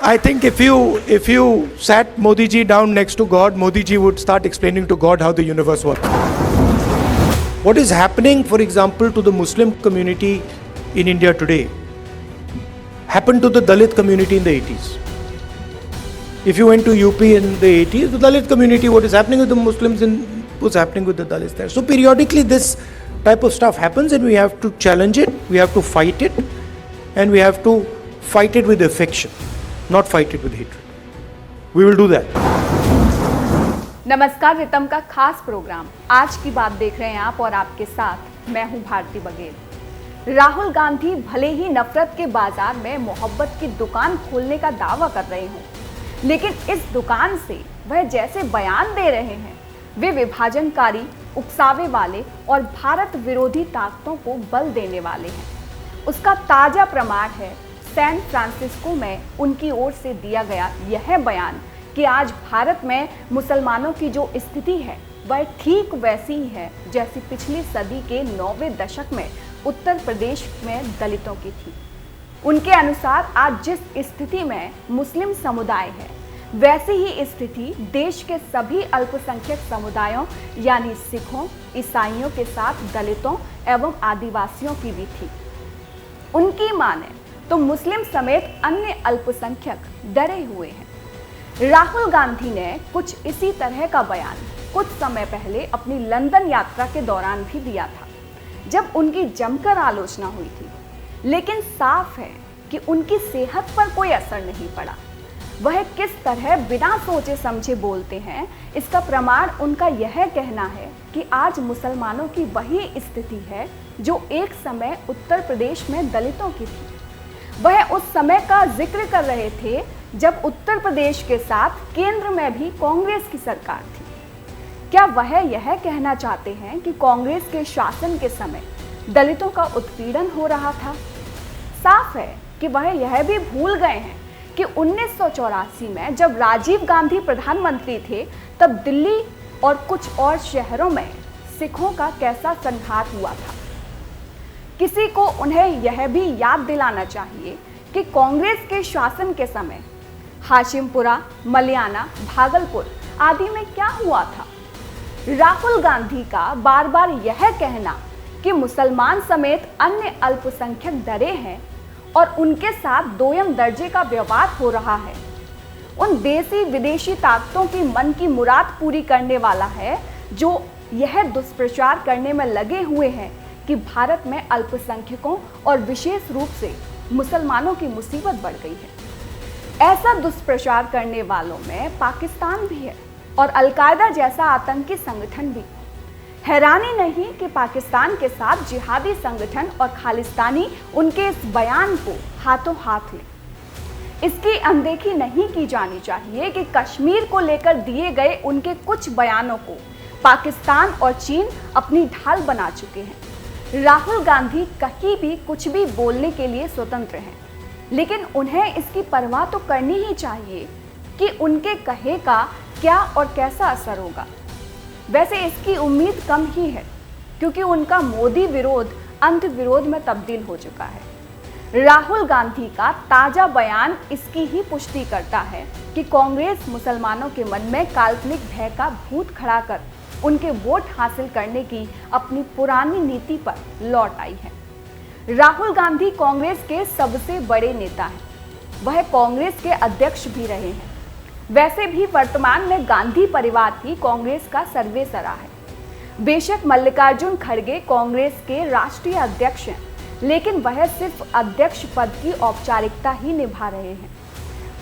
I think if you sat Modi ji down next to God, Modi ji would start explaining to God how the universe works. What is happening, for example, to the Muslim community in India today happened to the Dalit community in the 80s. If you went to UP in the 80s, the Dalit community, what is happening with the Muslims was happening with the Dalits there. So periodically this type of stuff happens and we have to challenge it, we have to fight it, and we have to fight it with affection, not fight it with hatred. We will do that. नमस्कार, रितम का खास programme आज की बात देख रहे हैं आप और आपके साथ मैं हूं भारती बघेल। राहुल गांधी भले ही नफरत के बाजार में मोहब्बत की दुकान खोलने का दावा कर रहे हों, लेकिन इस दुकान से वह जैसे बयान दे रहे हैं वे विभाजनकारी, उकसावे वाले और भारत विरोधी ताकतों को बल देने वाले हैं। उसका ताजा प्रमाण है सैन फ्रांसिस्को में उनकी ओर से दिया गया यह बयान कि आज भारत में मुसलमानों की जो स्थिति है वह ठीक वैसी ही है जैसी पिछली सदी के 9वें दशक में उत्तर प्रदेश में दलितों की थी। उनके अनुसार आज जिस स्थिति में मुस्लिम समुदाय है वैसी ही स्थिति देश के सभी अल्पसंख्यक समुदायों यानी सिखों, ईसाइयों के साथ दलितों एवं आदिवासियों की भी थी। उनकी माने तो मुस्लिम समेत अन्य अल्पसंख्यक डरे हुए हैं। राहुल गांधी ने कुछ इसी तरह का बयान कुछ समय पहले अपनी लंदन यात्रा के दौरान भी दिया था, जब उनकी जमकर आलोचना हुई थी। लेकिन साफ है कि उनकी सेहत पर कोई असर नहीं पड़ा। वह किस तरह बिना सोचे समझे बोलते हैं, इसका प्रमाण उनका यह कहना है कि आज मुसलमानों की वही स्थिति है जो एक समय उत्तर प्रदेश में दलितों की थी। वह उस समय का जिक्र कर रहे थे जब उत्तर प्रदेश के साथ केंद्र में भी कांग्रेस की सरकार थी। क्या वह यह कहना चाहते हैं कि कांग्रेस के शासन के समय दलितों का उत्पीड़न हो रहा था? साफ है कि वह यह भी भूल गए हैं कि 1984 में जब राजीव गांधी प्रधानमंत्री थे तब दिल्ली और कुछ और शहरों में सिखों का कैसा संघात हुआ था। किसी को उन्हें यह भी याद दिलाना चाहिए कि कांग्रेस के शासन के समय हाशिमपुरा, मलियाना, भागलपुर आदि में क्या हुआ था। राहुल गांधी का बार बार यह कहना कि मुसलमान समेत अन्य अल्पसंख्यक डरे हैं और उनके साथ दोयम दर्जे का व्यवहार हो रहा है, उन देसी विदेशी ताकतों की मन की मुराद पूरी करने वाला है जो यह दुष्प्रचार करने में लगे हुए हैं कि भारत में अल्पसंख्यकों और विशेष रूप से मुसलमानों की मुसीबत बढ़ गई है। ऐसा दुष्प्रचार करने वालों में पाकिस्तान भी है और अलकायदा जैसा आतंकी संगठन भी। हैरानी नहीं कि पाकिस्तान के साथ जिहादी संगठन और खालिस्तानी उनके इस बयान को हाथों हाथ लें। इसकी अनदेखी नहीं की जानी चाहिए कि कश्मीर को लेकर दिए गए उनके कुछ बयानों को पाकिस्तान और चीन अपनी ढाल बना चुके हैं। राहुल गांधी कहीं भी कुछ भी बोलने के लिए स्वतंत्र हैं, लेकिन उन्हें इसकी परवाह तो करनी ही चाहिए कि उनके कहे का क्या और कैसा असर होगा। वैसे इसकी उम्मीद कम ही है क्योंकि उनका मोदी विरोध अंध विरोध में तब्दील हो चुका है। राहुल गांधी का ताजा बयान इसकी ही पुष्टि करता है कि कांग्रेस मुसलमानों के मन में काल्पनिक भय का भूत खड़ा कर उनके वोट हासिल करने की अपनी पुरानी नीति पर लौट आई है। राहुल गांधी कांग्रेस के सबसे बड़े नेता हैं। वह कांग्रेस के अध्यक्ष भी रहे हैं। वैसे भी वर्तमान में गांधी परिवार ही कांग्रेस का सर्वेसरा है। बेशक मल्लिकार्जुन खड़गे कांग्रेस के राष्ट्रीय अध्यक्ष हैं, लेकिन वह सिर्फ अध्यक्ष पद की औपचारिकता ही निभा रहे हैं।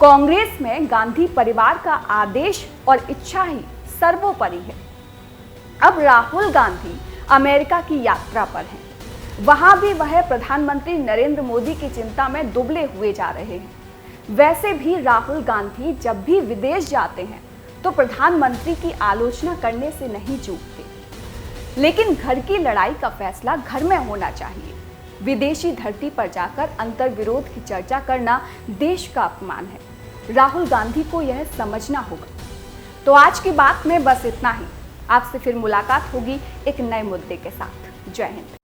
कांग्रेस में गांधी परिवार का आदेश और इच्छा ही सर्वोपरि है। अब राहुल गांधी अमेरिका की यात्रा पर हैं। वहां भी वह प्रधानमंत्री नरेंद्र मोदी की चिंता में दुबले हुए जा रहे हैं। वैसे भी राहुल गांधी जब भी विदेश जाते हैं तो प्रधानमंत्री की आलोचना करने से नहीं चूकते, लेकिन घर की लड़ाई का फैसला घर में होना चाहिए। विदेशी धरती पर जाकर अंतर्विरोध की चर्चा करना देश का अपमान है। राहुल गांधी को यह समझना होगा। तो आज की बात में बस इतना ही। आपसे फिर मुलाकात होगी एक नए मुद्दे के साथ। जय हिंद।